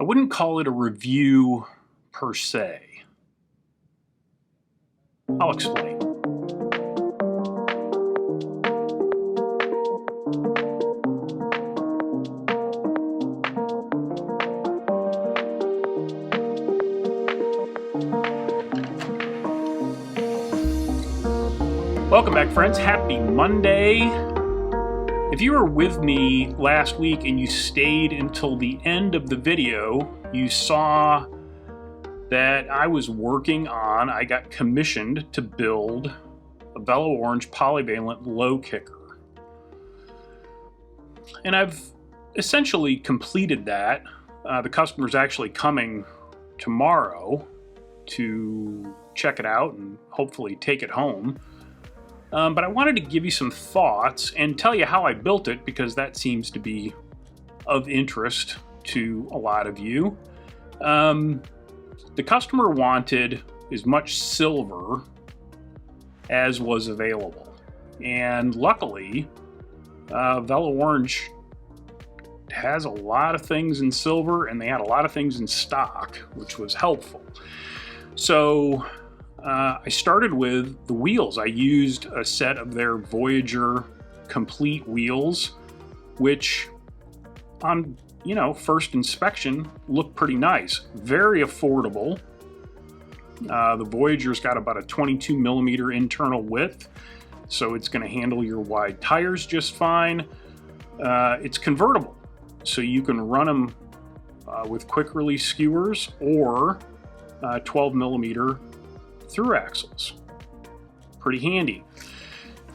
wouldn't call it a review per se. I'll explain. Welcome back, friends. Happy Monday. If you were with me last week and you stayed until the end of the video, you saw that I got commissioned to build a Velo Orange Polyvalent low kicker. And I've essentially completed that. The customer's actually coming tomorrow to check it out and hopefully take it home. But I wanted to give you some thoughts and tell you how I built it, because that seems to be of interest to a lot of you. The customer wanted as much silver as was available. And luckily, Velo Orange has a lot of things in silver, and they had a lot of things in stock, which was helpful. So I started with the wheels. I used a set of their Voyager complete wheels, which on first inspection look pretty nice. Very affordable. The Voyager's got about a 22 millimeter internal width, so it's going to handle your wide tires just fine. It's convertible, so you can run them with quick release skewers or 12 millimeter through axles. Pretty handy.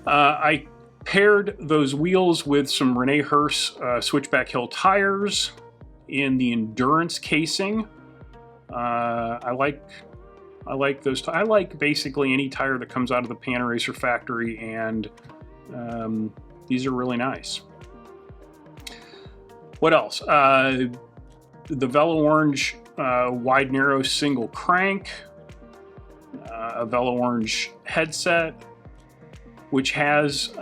I paired those wheels with some Rene Hurst switchback hill tires in the endurance casing. I like those. I like basically any tire that comes out of the Pan Racer factory, and these are really nice. What else? The Velo Orange wide narrow single crank. A Velo Orange headset, which has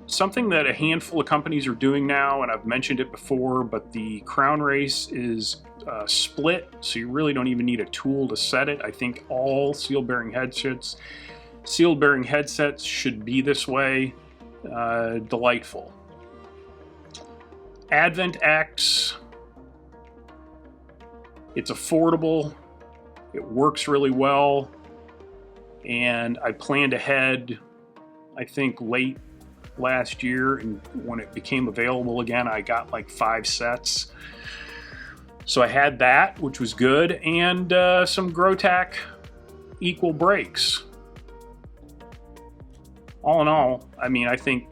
something that a handful of companies are doing now, and I've mentioned it before, but the crown race is split, so you really don't even need a tool to set it. I think all seal bearing headsets should be this way. Delightful. Advent X. It's affordable. It works really well, and I planned ahead, I think late last year, and when it became available again, I got like 5 sets. So I had that, which was good, and some Grotac equal brakes. All in all, I mean, I think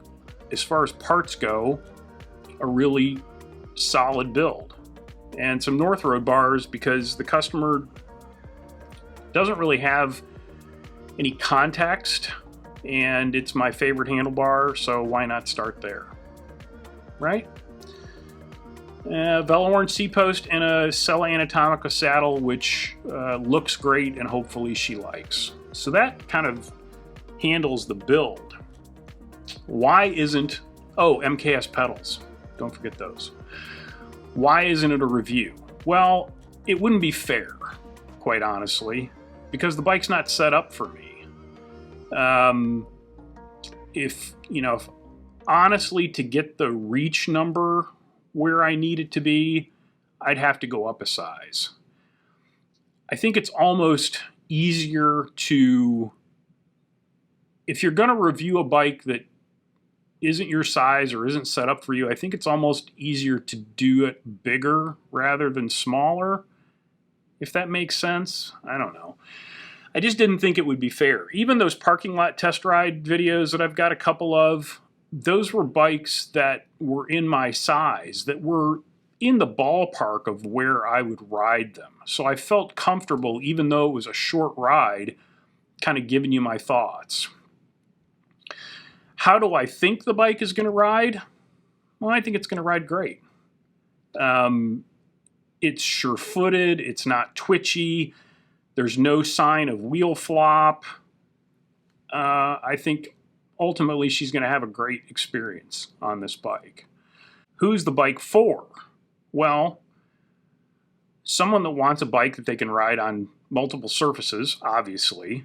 as far as parts go, a really solid build. And some North Road bars, because the customer doesn't really have any context, and it's my favorite handlebar, so why not start there, right? Velo Orange C-post and a Sella Anatomica saddle, which looks great and hopefully she likes. So that kind of handles the build. Why isn't, MKS pedals, don't forget those. Why isn't it a review? Well, it wouldn't be fair, quite honestly, because the bike's not set up for me. If honestly, to get the reach number where I need it to be, I'd have to go up a size. I think it's almost easier to, if you're going to review a bike that isn't your size or isn't set up for you, I think it's almost easier to do it bigger rather than smaller. If that makes sense, I don't know. I just didn't think it would be fair. Even those parking lot test ride videos that I've got a couple of, those were bikes that were in my size, that were in the ballpark of where I would ride them. So I felt comfortable, even though it was a short ride, kind of giving you my thoughts. How do I think the bike is going to ride? Well, I think it's going to ride great. It's sure-footed, it's not twitchy, there's no sign of wheel flop. I think ultimately she's going to have a great experience on this bike. Who's the bike for? Well, someone that wants a bike that they can ride on multiple surfaces, obviously,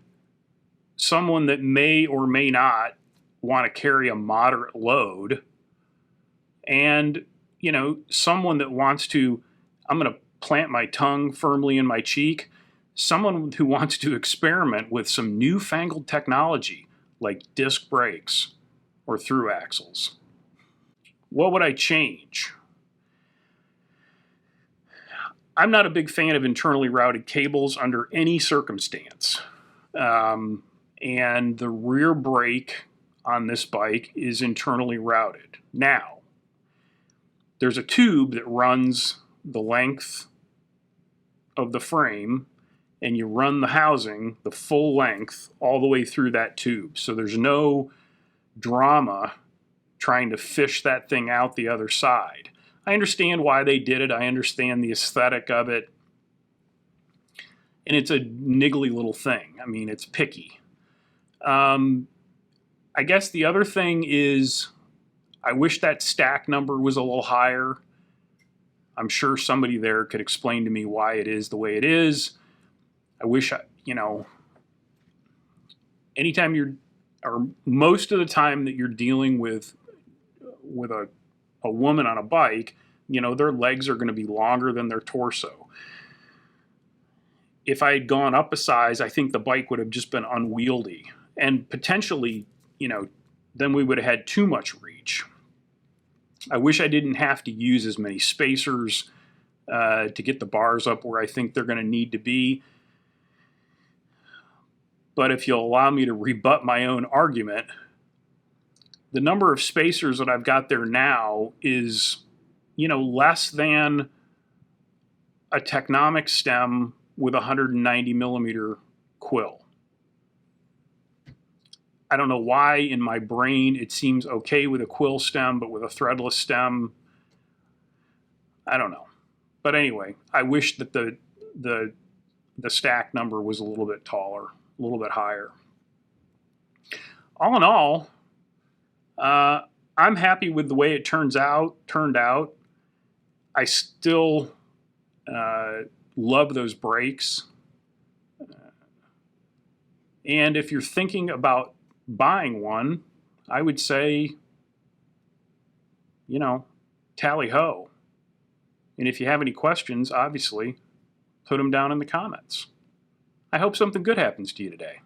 someone that may or may not want to carry a moderate load, and, you know, someone that wants to, I'm going to plant my tongue firmly in my cheek, someone who wants to experiment with some newfangled technology like disc brakes or through axles. What would I change? I'm not a big fan of internally routed cables under any circumstance. And the rear brake on this bike is internally routed. Now, there's a tube that runs the length of the frame, and you run the housing the full length all the way through that tube. So there's no drama trying to fish that thing out the other side. I understand why they did it. I understand the aesthetic of it. And it's a niggly little thing. I mean, it's picky. I guess the other thing is I wish that stack number was a little higher. I'm sure somebody there could explain to me why it is the way it is. I wish, you know, anytime you're, or most of the time that you're dealing with a woman on a bike, you know, their legs are going to be longer than their torso. If I had gone up a size, I think the bike would have just been unwieldy. And potentially, you know, then we would have had too much reach. I wish I didn't have to use as many spacers to get the bars up where I think they're going to need to be. But if you'll allow me to rebut my own argument, the number of spacers that I've got there now is, you know, less than a Technomic stem with a 190 millimeter quill. I don't know why in my brain it seems okay with a quill stem, but with a threadless stem, I don't know. But anyway, I wish that the stack number was a little bit taller, a little bit higher. All in all, I'm happy with the way it turned out. I still love those brakes. And if you're thinking about buying one, I would say, you know, tally ho. And if you have any questions, obviously, put them down in the comments. I hope something good happens to you today.